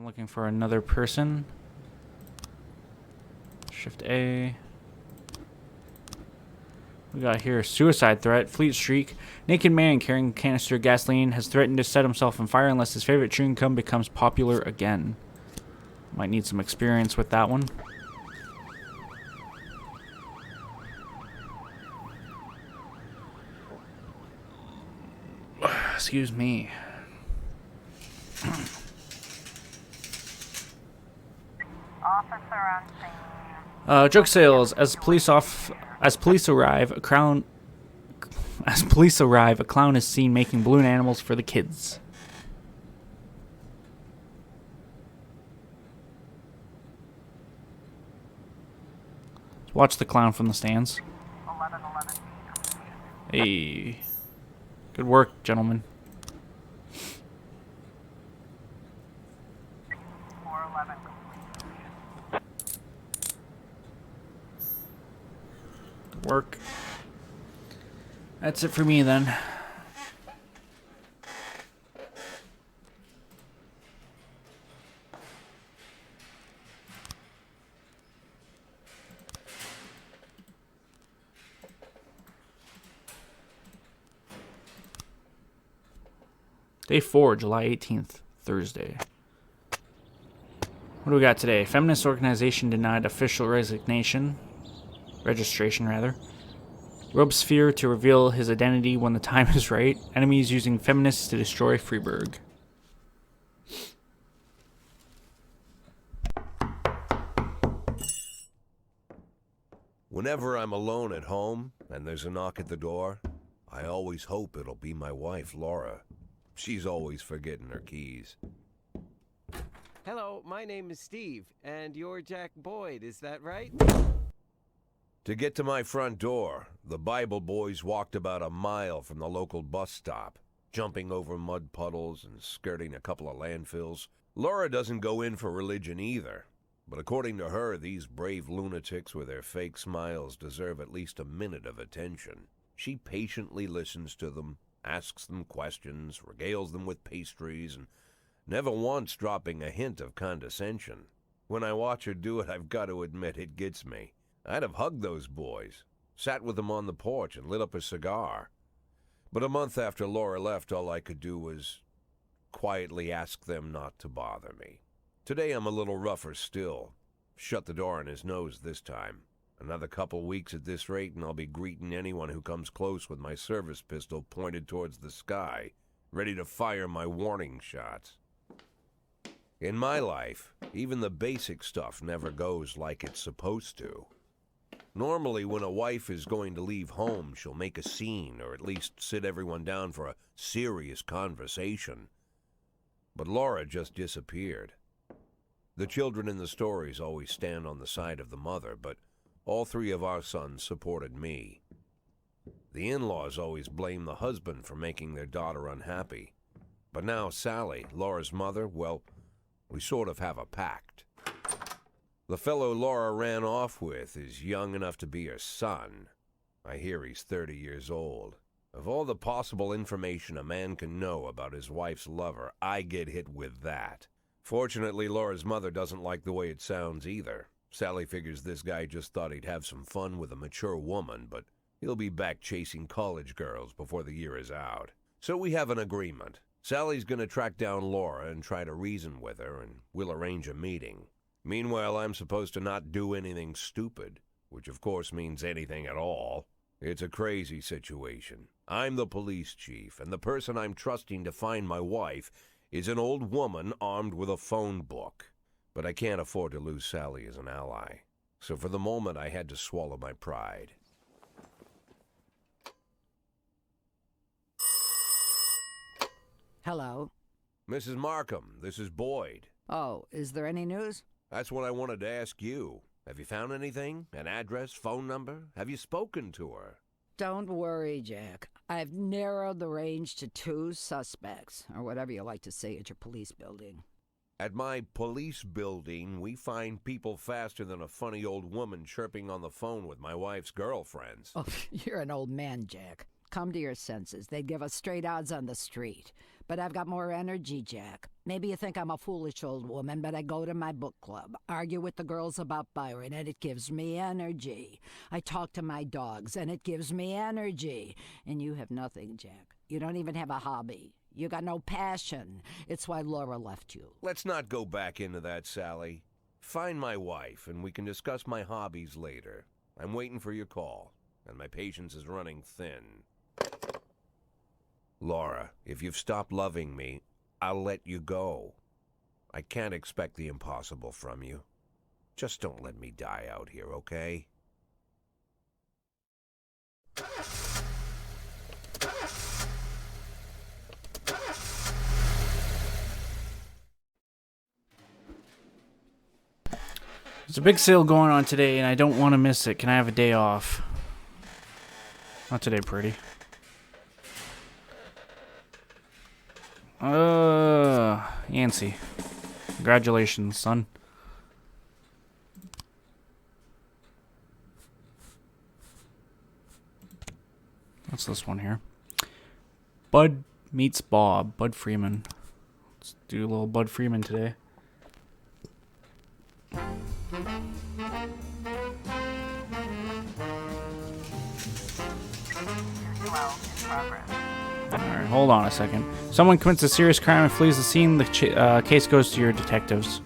looking for another person. Shift A. We got here suicide threat, Fleet Streak. Naked man carrying canister of gasoline has threatened to set himself on fire unless his favorite chewing gum becomes popular again. Might need some experience with that one. Excuse me. Officer on scene. Drug sales. As police arrive, a clown is seen making balloon animals for the kids. Let's watch the clown from the stands. 1111. Hey, good work, gentlemen. 411. Good work. That's it for me then. Day 4, July 18th, Thursday. What do we got today? Feminist organization denied official registration. Robespierre to reveal his identity when the time is right. Enemies using feminists to destroy Freiburg. Whenever I'm alone at home and there's a knock at the door, I always hope it'll be my wife, Laura. She's always forgetting her keys. Hello, my name is Steve, and you're Jack Boyd, is that right? To get to my front door, the Bible boys walked about a mile from the local bus stop, jumping over mud puddles and skirting a couple of landfills. Laura doesn't go in for religion either, but according to her, these brave lunatics with their fake smiles deserve at least a minute of attention. She patiently listens to them, asks them questions, regales them with pastries, and never once dropping a hint of condescension. When I watch her do it, I've got to admit it gets me. I'd have hugged those boys, sat with them on the porch, and lit up a cigar. But a month after Laura left, all I could do was quietly ask them not to bother me. Today I'm a little rougher still. Shut the door on his nose this time. Another couple weeks at this rate, and I'll be greeting anyone who comes close with my service pistol pointed towards the sky, ready to fire my warning shots. In my life, even the basic stuff never goes like it's supposed to. Normally, when a wife is going to leave home, she'll make a scene, or at least sit everyone down for a serious conversation. But Laura just disappeared. The children in the stories always stand on the side of the mother, but all three of our sons supported me. The in-laws always blame the husband for making their daughter unhappy. But now Sally, Laura's mother, well, we sort of have a pact. The fellow Laura ran off with is young enough to be her son. I hear he's 30 years old. Of all the possible information a man can know about his wife's lover, I get hit with that. Fortunately, Laura's mother doesn't like the way it sounds either. Sally figures this guy just thought he'd have some fun with a mature woman, but he'll be back chasing college girls before the year is out. So we have an agreement. Sally's gonna track down Laura and try to reason with her, and we'll arrange a meeting. Meanwhile, I'm supposed to not do anything stupid, which of course means anything at all. It's a crazy situation. I'm the police chief, and the person I'm trusting to find my wife is an old woman armed with a phone book. But I can't afford to lose Sally as an ally. So for the moment, I had to swallow my pride. Hello. Mrs. Markham, this is Boyd. Oh, is there any news? That's what I wanted to ask you. Have you found anything? An address, phone number? Have you spoken to her? Don't worry, Jack. I've narrowed the range to 2 suspects, or whatever you like to say at your police building. At my police building, we find people faster than a funny old woman chirping on the phone with my wife's girlfriends. Oh, you're an old man, Jack. Come to your senses. They'd give us straight odds on the street. But I've got more energy, Jack. Maybe you think I'm a foolish old woman, but I go to my book club, argue with the girls about Byron, and it gives me energy. I talk to my dogs, and it gives me energy. And you have nothing, Jack. You don't even have a hobby. You got no passion. It's why Laura left you. Let's not go back into that, Sally. Find my wife, and we can discuss my hobbies later. I'm waiting for your call, and my patience is running thin. Laura, if you've stopped loving me, I'll let you go. I can't expect the impossible from you. Just don't let me die out here, okay? There's a big sale going on today, and I don't want to miss it. Can I have a day off? Not today, pretty. Yancey. Congratulations, son. What's this one here? Bud meets Bob. Bud Freeman. Let's do a little Bud Freeman today. Alright, hold on a second. Someone commits a serious crime and flees the scene. The case goes to your detectives.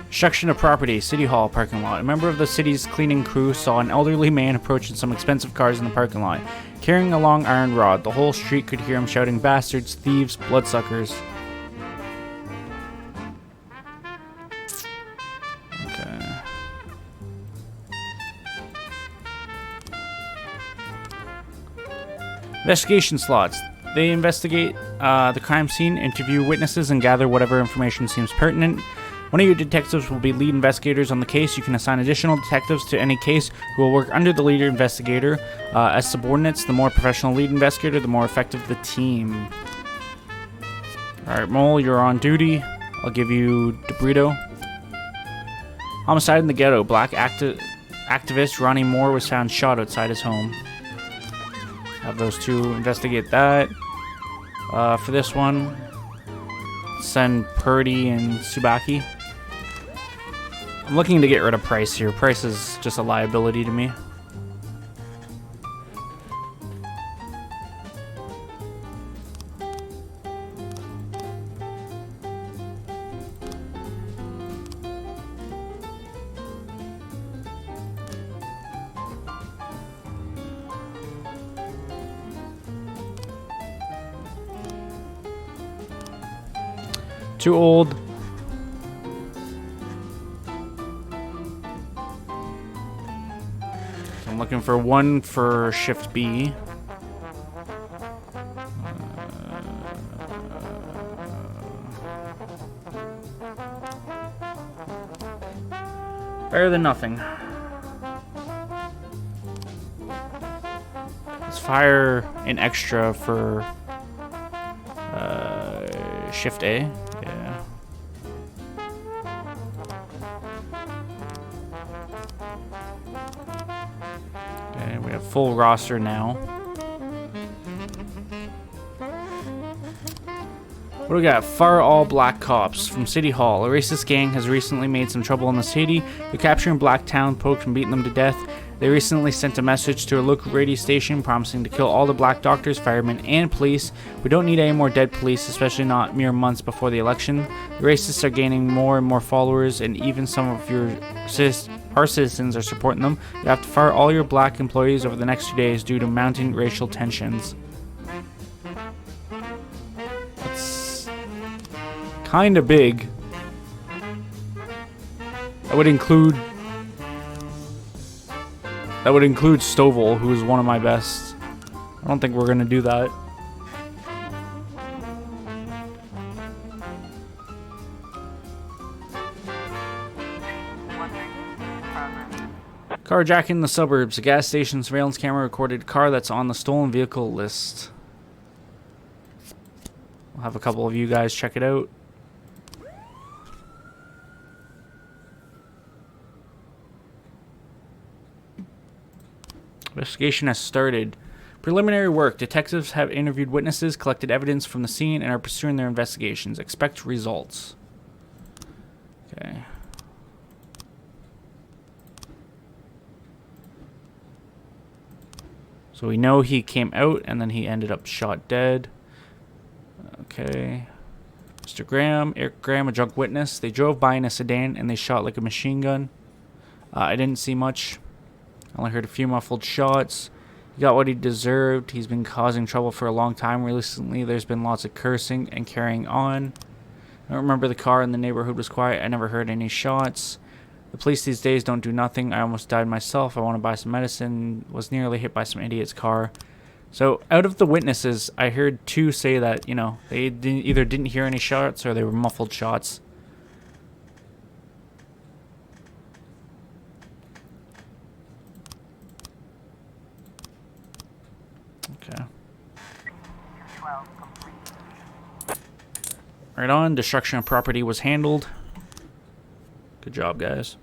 Destruction of property. City Hall parking lot. A member of the city's cleaning crew saw an elderly man approaching some expensive cars in the parking lot, carrying a long iron rod. The whole street could hear him shouting, "Bastards, thieves, bloodsuckers." Investigation slots. They investigate the crime scene, interview witnesses, and gather whatever information seems pertinent. One of your detectives will be lead investigators on the case. You can assign additional detectives to any case who will work under the lead investigator as subordinates. The more professional lead investigator, the more effective the team. Alright, Mole, you're on duty. I'll give you DeBrito. Homicide in the ghetto. Black activist Ronnie Moore was found shot outside his home. Have those two investigate that. For this one, send Purdy and Tsubaki. I'm looking to get rid of Price here. Price is just a liability to me. Too old. So I'm looking for one for Shift B. Better than nothing. Let's fire an extra for Shift A. Yeah. Okay, we have full roster now. What do we got? Fire all black cops from City Hall. A racist gang has recently made some trouble in the city. They're capturing black town folks and beating them to death. They recently sent a message to a local radio station promising to kill all the black doctors, firemen, and police. We don't need any more dead police, especially not mere months before the election. The racists are gaining more and more followers, and even some of our citizens are supporting them. You have to fire all your black employees over the next 2 days due to mounting racial tensions. That's kind of big. That would include Stovall, who is one of my best. I don't think we're going to do that. Carjacking in the suburbs. A gas station surveillance camera recorded a car that's on the stolen vehicle list. I'll have a couple of you guys check it out. Investigation has started. Preliminary work. Detectives have interviewed witnesses, collected evidence from the scene, and are pursuing their investigations. Expect results. Okay. So we know he came out and then he ended up shot dead. Okay. Mr. Graham, Eric Graham, a drunk witness. They drove by in a sedan and they shot like a machine gun. I didn't see much. I only heard a few muffled shots. He got what he deserved. He's been causing trouble for a long time. Recently, there's been lots of cursing and carrying on. I don't remember the car in the neighborhood was quiet. I never heard any shots. The police these days don't do nothing. I almost died myself. I want to buy some medicine. Was nearly hit by some idiot's car. So, out of the witnesses, I heard 2 say that, you know, they either didn't hear any shots or they were muffled shots. Okay. 212 complete. Right on. Destruction of property was handled. Good job, guys.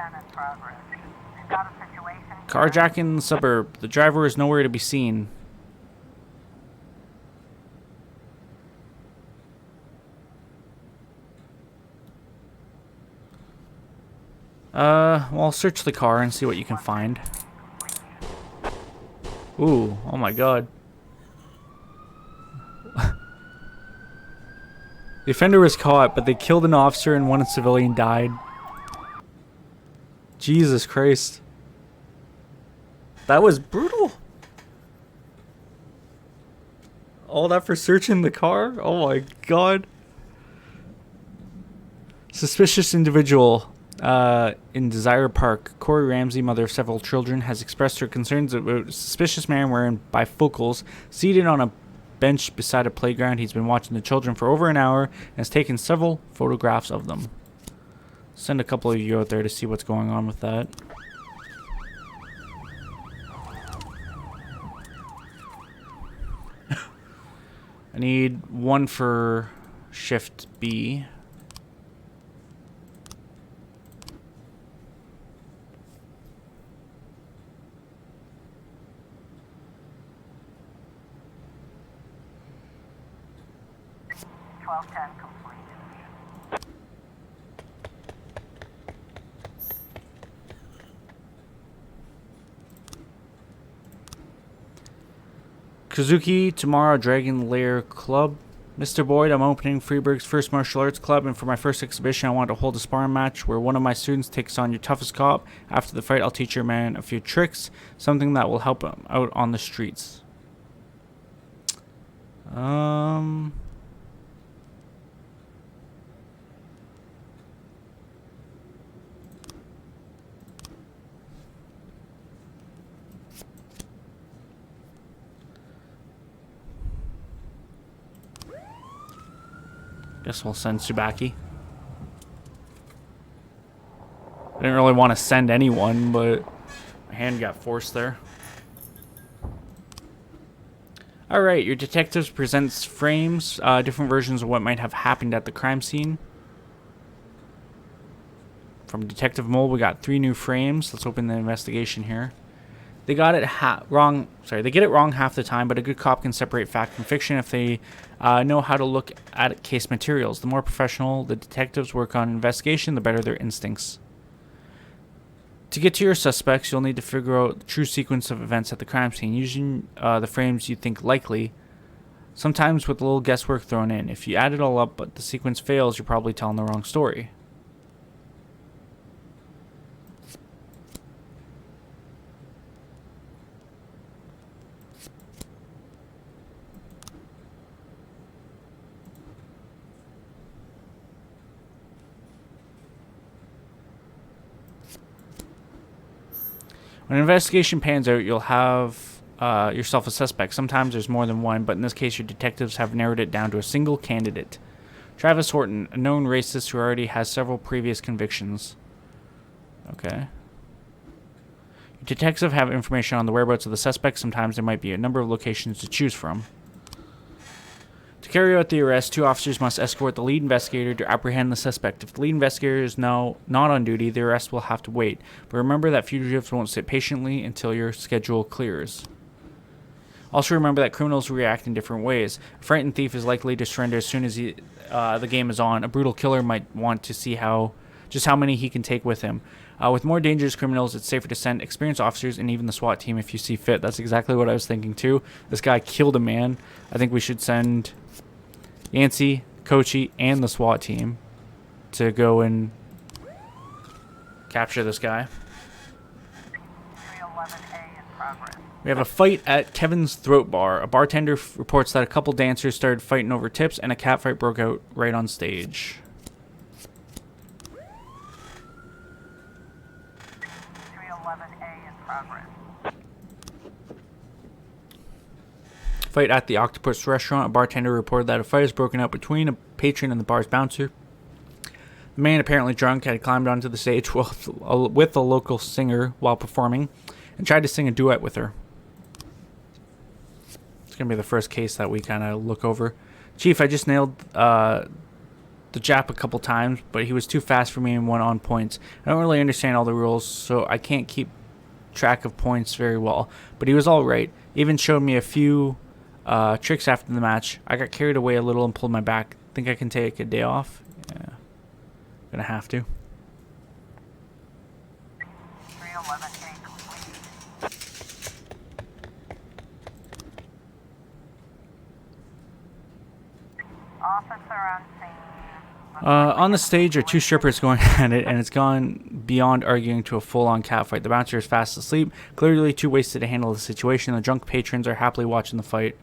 In progress. Got a situation? Carjacking in the suburb. The driver is nowhere to be seen. Well, search the car and see what you can find. Ooh, oh my god. The offender was caught, but they killed an officer and one civilian died. Jesus Christ. That was brutal. All that for searching the car? Oh my god. Suspicious individual in Desire Park. Corey Ramsey, mother of several children, has expressed her concerns about a suspicious man wearing bifocals seated on a bench beside a playground. He's been watching the children for over an hour and has taken several photographs of them. Send a couple of you out there to see what's going on with that. I need 1 for shift B. Complete. Kazuki, tomorrow, Dragon Lair Club. Mr. Boyd, I'm opening Freeburg's first martial arts club, and for my first exhibition, I want to hold a sparring match where one of my students takes on your toughest cop. After the fight, I'll teach your man a few tricks, something that will help him out on the streets. Guess we'll send Tsubaki. I didn't really want to send anyone, but my hand got forced there. Alright, your detectives presents frames, different versions of what might have happened at the crime scene. From Detective Mole, we got 3 new frames. Let's open the investigation here. They got it wrong. Sorry, they get it wrong half the time, but a good cop can separate fact from fiction if they know how to look at case materials. The more professional the detectives work on investigation, the better their instincts. To get to your suspects, you'll need to figure out the true sequence of events at the crime scene, using the frames you think likely, sometimes with a little guesswork thrown in. If you add it all up but the sequence fails, you're probably telling the wrong story. When an investigation pans out, you'll have yourself a suspect. Sometimes there's more than one, but in this case, your detectives have narrowed it down to a single candidate. Travis Horton, a known racist who already has several previous convictions. Okay. Your detectives have information on the whereabouts of the suspect. Sometimes there might be a number of locations to choose from. carry out the arrest, 2 officers must escort the lead investigator to apprehend the suspect. If the lead investigator is now not on duty, the arrest will have to wait. But remember that fugitives won't sit patiently until your schedule clears. Also remember that criminals react in different ways. A frightened thief is likely to surrender as soon as the game is on. A brutal killer might want to see just how many he can take with him. With more dangerous criminals, it's safer to send experienced officers and even the SWAT team if you see fit. That's exactly what I was thinking too. This guy killed a man. I think we should send Yancey, Kochi, and the SWAT team to go and capture this guy. 311A in progress. We have a fight at Kevin's Throat Bar. A bartender reports that a couple dancers started fighting over tips and a catfight broke out right on stage. 311A in progress. Fight at the Octopus Restaurant. A bartender reported that a fight has broken out between a patron and the bar's bouncer. The man, apparently drunk, had climbed onto the stage with a local singer while performing and tried to sing a duet with her. It's going to be the first case that we kind of look over. Chief, I just nailed the Jap a couple times, but he was too fast for me and won on points. I don't really understand all the rules, so I can't keep track of points very well. But he was all right. Even showed me a few tricks after the match. I got carried away a little and pulled my back. Think I can take a day off? Yeah. Gonna have to. 311A complete. Officer on scene. On the stage are 2 strippers going at it, and it's gone beyond arguing to a full-on catfight. The bouncer is fast asleep, clearly too wasted to handle the situation. The drunk patrons are happily watching the fight.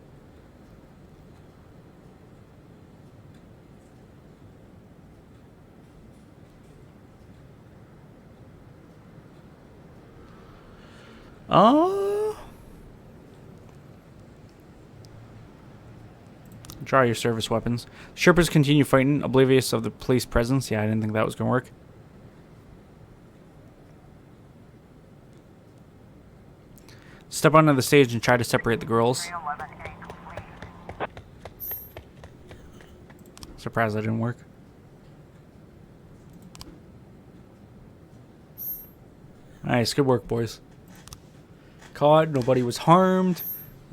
Draw your service weapons. Strippers continue fighting, oblivious of the police presence. Yeah, I didn't think that was going to work. Step onto the stage and try to separate the girls. 311A complete. Surprised that didn't work. Nice, good work, boys. Caught, nobody was harmed.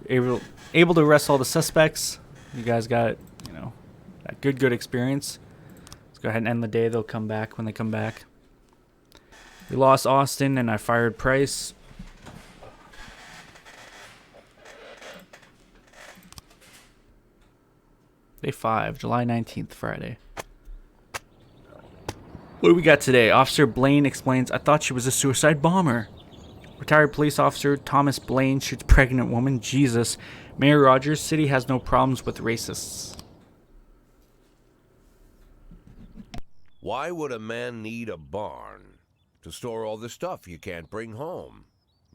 Able to arrest all the suspects. You guys got, that good experience. Let's go ahead and end the day. They'll come back when they come back. We lost Austin and I fired Price. Day 5, July 19th, Friday. What do we got today? Officer Blaine explains, I thought she was a suicide bomber. Retired police officer Thomas Blaine shoots pregnant woman. Jesus. Mayor Rogers, city has no problems with racists. Why would a man need a barn? To store all the stuff you can't bring home.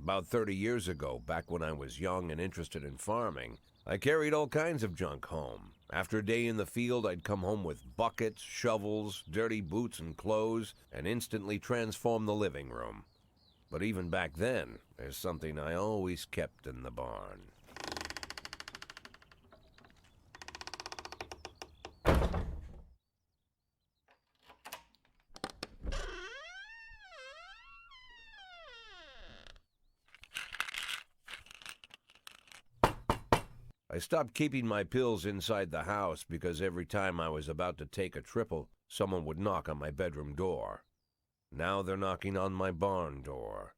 About 30 years ago, back when I was young and interested in farming, I carried all kinds of junk home. After a day in the field, I'd come home with buckets, shovels, dirty boots and clothes, and instantly transform the living room. But even back then, there's something I always kept in the barn. I stopped keeping my pills inside the house because every time I was about to take a triple, someone would knock on my bedroom door. Now they're knocking on my barn door.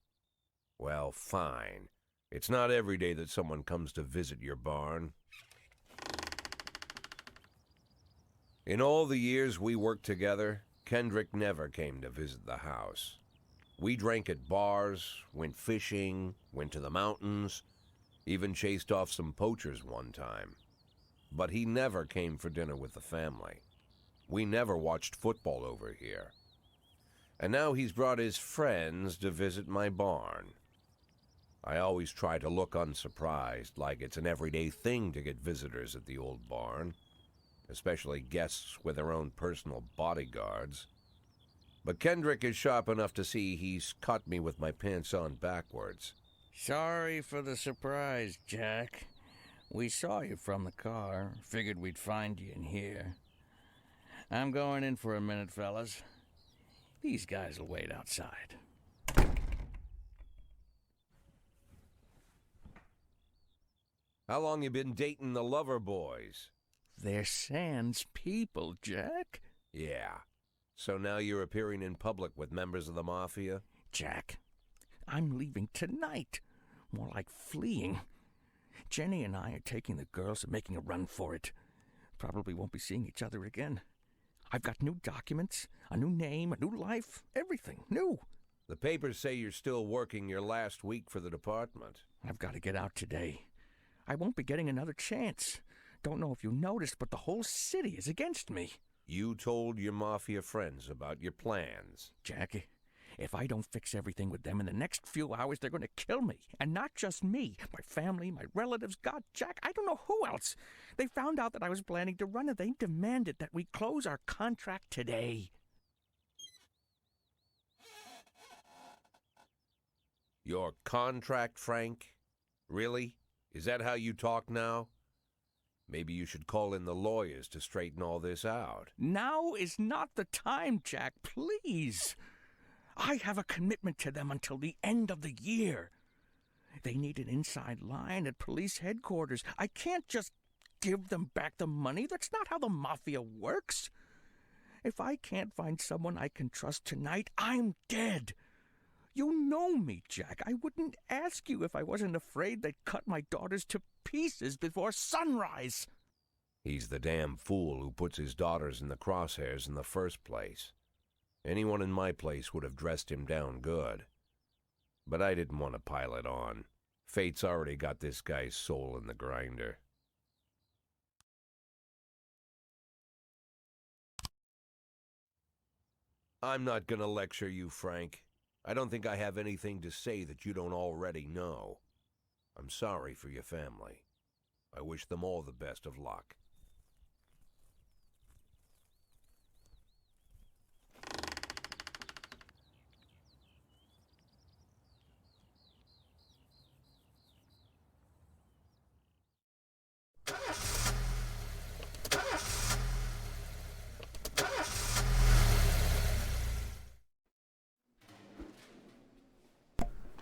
Well, fine. It's not every day that someone comes to visit your barn. In all the years we worked together, Kendrick never came to visit the house. We drank at bars, went fishing, went to the mountains, even chased off some poachers one time. But he never came for dinner with the family. We never watched football over here. And now he's brought his friends to visit my barn. I always try to look unsurprised, like it's an everyday thing to get visitors at the old barn, especially guests with their own personal bodyguards. But Kendrick is sharp enough to see he's caught me with my pants on backwards. Sorry for the surprise, Jack. We saw you from the car. Figured we'd find you in here. I'm going in for a minute, fellas. These guys will wait outside. How long you been dating the lover boys? They're Sans people, Jack. Yeah. So now you're appearing in public with members of the Mafia? Jack, I'm leaving tonight. More like fleeing. Jenny and I are taking the girls and making a run for it. Probably won't be seeing each other again. I've got new documents, a new name, a new life, everything new. The papers say you're still working your last week for the department. I've got to get out today. I won't be getting another chance. Don't know if you noticed, but the whole city is against me. You told your Mafia friends about your plans. Jackie, if I don't fix everything with them in the next few hours, they're going to kill me. And not just me. My family, my relatives, God, Jack, I don't know who else. They found out that I was planning to run and they demanded that we close our contract today. Your contract, Frank? Really? Is that how you talk now? Maybe you should call in the lawyers to straighten all this out. Now is not the time, Jack, please. I have a commitment to them until the end of the year. They need an inside line at police headquarters. I can't just give them back the money. That's not how the Mafia works. If I can't find someone I can trust tonight, I'm dead. You know me, Jack. I wouldn't ask you if I wasn't afraid they'd cut my daughters to pieces before sunrise. He's the damn fool who puts his daughters in the crosshairs in the first place. Anyone in my place would have dressed him down good. But I didn't want to pile it on. Fate's already got this guy's soul in the grinder. I'm not gonna lecture you, Frank. I don't think I have anything to say that you don't already know. I'm sorry for your family. I wish them all the best of luck.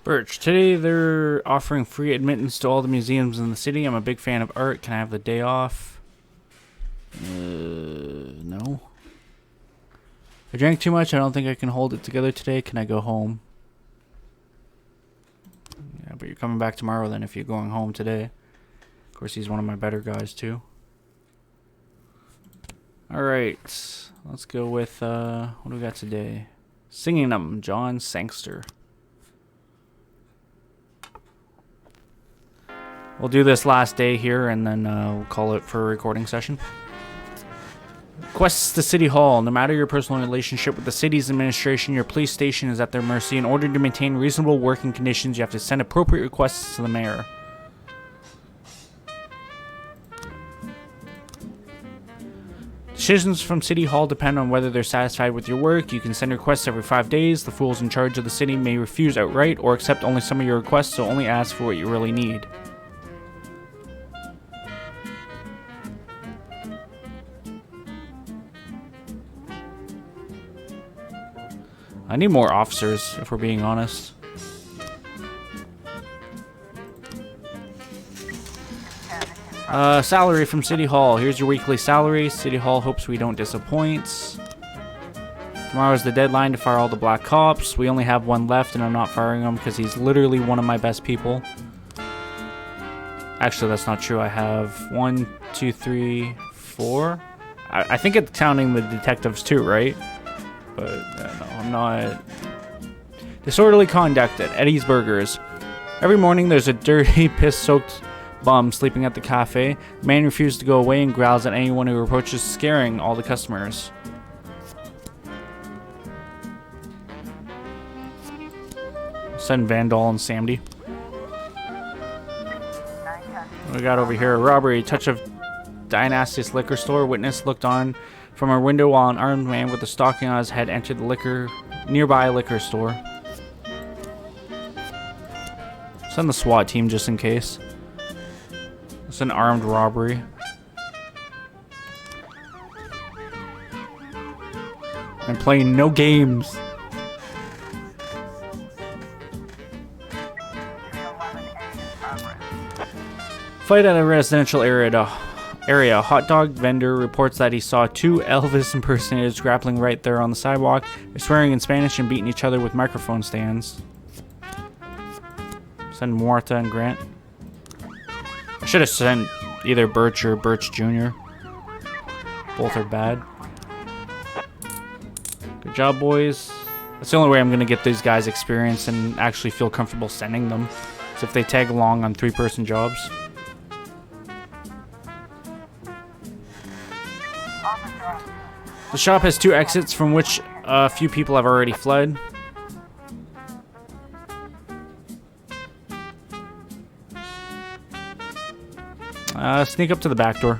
Birch, today they're offering free admittance to all the museums in the city. I'm a big fan of art. Can I have the day off? No. I drank too much. I don't think I can hold it together today. Can I go home? Yeah, but you're coming back tomorrow then if you're going home today. Of course, he's one of my better guys too. Alright. Let's go with, what do we got today? Singing them, John Sangster. We'll do this last day here, and then we'll call it for a recording session. Requests to City Hall. No matter your personal relationship with the city's administration, your police station is at their mercy. In order to maintain reasonable working conditions, you have to send appropriate requests to the mayor. Decisions from City Hall depend on whether they're satisfied with your work. You can send requests every 5 days. The fools in charge of the city may refuse outright or accept only some of your requests, so only ask for what you really need. I need more officers, if we're being honest. Salary from City Hall. Here's your weekly salary. City Hall hopes we don't disappoint. Tomorrow is the deadline to fire all the black cops. We only have one left, and I'm not firing him because he's literally one of my best people. Actually, that's not true. I have 1, 2, 3, 4. I think it's counting the detectives too, right? But no, I'm not. Disorderly conduct at Eddie's Burgers. Every morning there's a dirty, piss-soaked bum sleeping at the cafe. The man refuses to go away and growls at anyone who approaches, scaring all the customers. Send Vandal and Samdi. What we got over here? Robbery. Touch of Dionysius liquor store. Witness looked on from her window while an armed man with a stocking on his head entered the nearby liquor store. Send the SWAT team just in case. It's an armed robbery. I'm playing no games. 311A in progress. Fight at a residential area. A hot dog vendor reports that he saw two Elvis impersonators grappling right there on the sidewalk. They're swearing in Spanish and beating each other with microphone stands. Send Marta and Grant. I should have sent either Birch or Birch Jr. Both are bad. Good job, boys. That's the only way I'm going to get these guys experience and actually feel comfortable sending them. So if they tag along on 3-person jobs. Officer on scene. The shop has 2 exits from which a few people have already fled. Sneak up to the back door.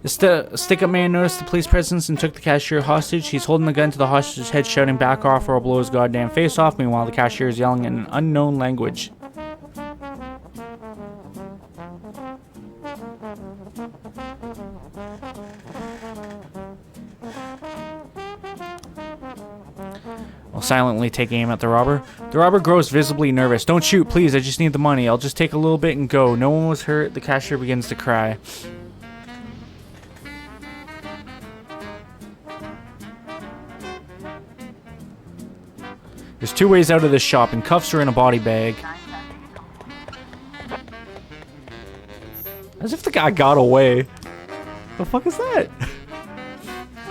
The stick-up man noticed the police presence and took the cashier hostage. He's holding the gun to the hostage's head, shouting, "Back off or I'll blow his goddamn face off." Meanwhile, the cashier is yelling in an unknown language. I'll silently take aim at the robber. The robber grows visibly nervous. "Don't shoot, please. I just need the money. I'll just take a little bit and go." No one was hurt. The cashier begins to cry. There's 2 ways out of this shop, in cuffs or in a body bag. 910A complete. As if the guy got away. The fuck is that?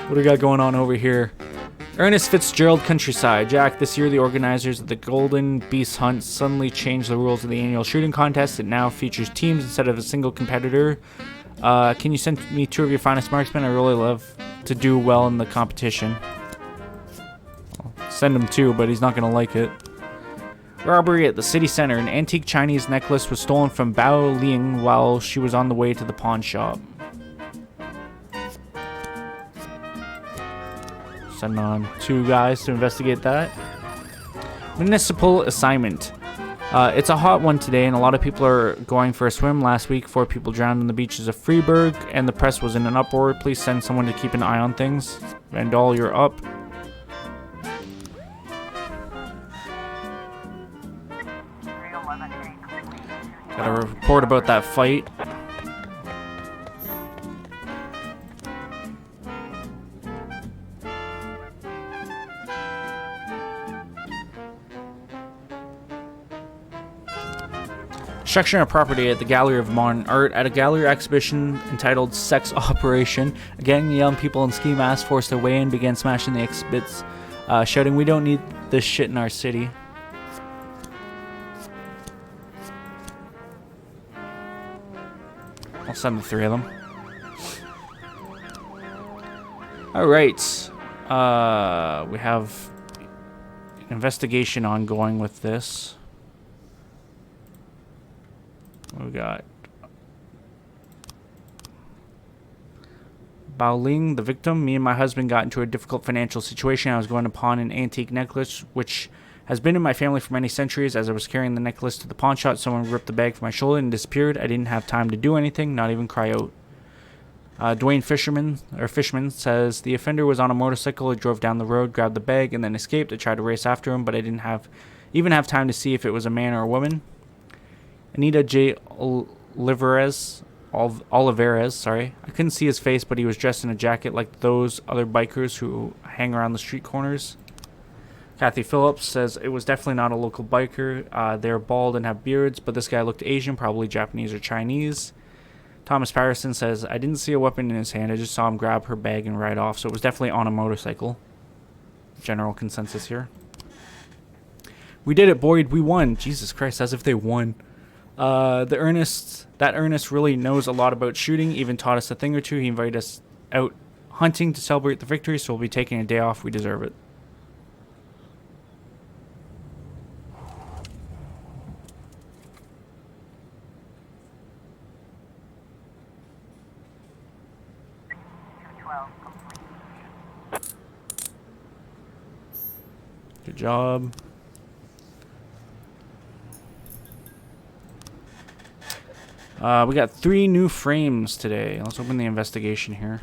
What do we got going on over here? Ernest Fitzgerald Countryside. Jack, this year the organizers of the Golden Beast Hunt suddenly changed the rules of the annual shooting contest. It now features teams instead of a single competitor. Can you send me 2 of your finest marksmen? I really love to do well in the competition. Send him 2, but he's not going to like it. Robbery at the city center. An antique Chinese necklace was stolen from Bao Ling while she was on the way to the pawn shop. Send on 2 guys to investigate that. Municipal assignment. It's a hot one today, and a lot of people are going for a swim. Last week, 4 people drowned on the beaches of Freiburg, and the press was in an uproar. Please send someone to keep an eye on things. Vandal, you're up. 311A complete. Got a report about that fight. Destruction of property at the Gallery of Modern Art. At a gallery exhibition entitled Sex Operation, again, young people in ski masks forced their way in, began smashing the exhibits, shouting, "We don't need this shit in our city." I'll send the 3 of them. Alright. We have an investigation ongoing with this. What we got? Baoling, the victim. Me and my husband got into a difficult financial situation. I was going to pawn an antique necklace, which has been in my family for many centuries. As I was carrying the necklace to the pawn shop, someone ripped the bag from my shoulder and disappeared. I didn't have time to do anything, not even cry out. Dwayne Fishman says the offender was on a motorcycle. He drove down the road, grabbed the bag, and then escaped. I tried to race after him, but I didn't even have time to see if it was a man or a woman. Anita J. Oliveras, sorry. I couldn't see his face, but he was dressed in a jacket like those other bikers who hang around the street corners. Kathy Phillips says it was definitely not a local biker. They're bald and have beards, but this guy looked Asian, probably Japanese or Chinese. Thomas Patterson says, I didn't see a weapon in his hand. I just saw him grab her bag and ride off, so it was definitely on a motorcycle. General consensus here. We did it, Boyd. We won. Jesus Christ, as if they won. That Ernest really knows a lot about shooting, even taught us a thing or 2. He invited us out hunting to celebrate the victory, so we'll be taking a day off. We deserve it. Good job. We got 3 new frames today. Let's open the investigation here.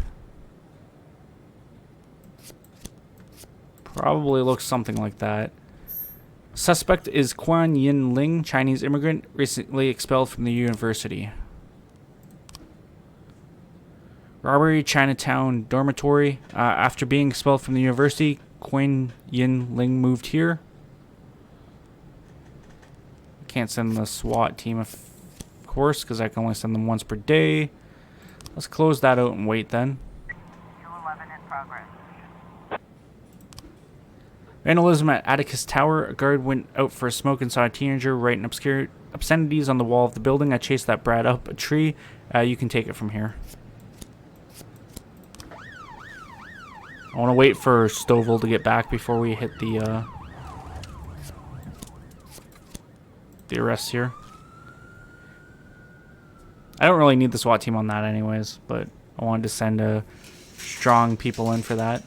Probably looks something like that. Suspect is Quan Yin Ling, Chinese immigrant, recently expelled from the university. Robbery, Chinatown dormitory. After being expelled from the university, Quan Yin Ling moved here. Can't send the SWAT team, of course, because I can only send them once per day. Let's close that out and wait then. 211 in progress. Vandalism at Atticus Tower. A guard went out for a smoke and saw a teenager writing obscenities on the wall of the building. I chased that brat up a tree. You can take it from here. I want to wait for Stovall to get back before we hit the arrests here. I don't really need the SWAT team on that anyways, but I wanted to send strong people in for that.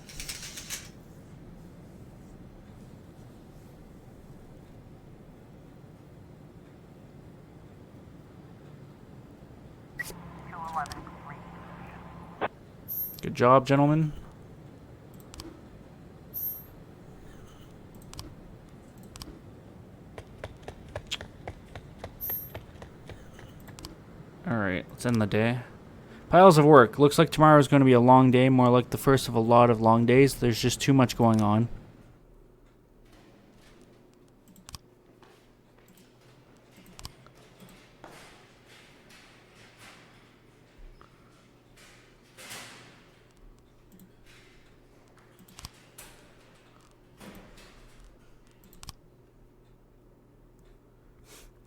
Good job, gentlemen. Alright, let's end the day. Piles of work. Looks like tomorrow is going to be a long day, more like the first of a lot of long days. There's just too much going on.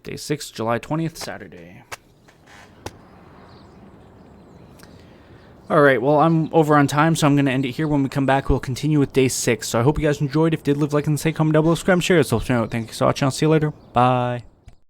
Day 6, July 20th, Saturday. Alright, well, I'm over on time, so I'm going to end it here. When we come back, we'll continue with day 6. So I hope you guys enjoyed. If you did, leave a like and say, comment down below, subscribe, share. It's helps me out. Thank you so much, and I'll see you later. Bye.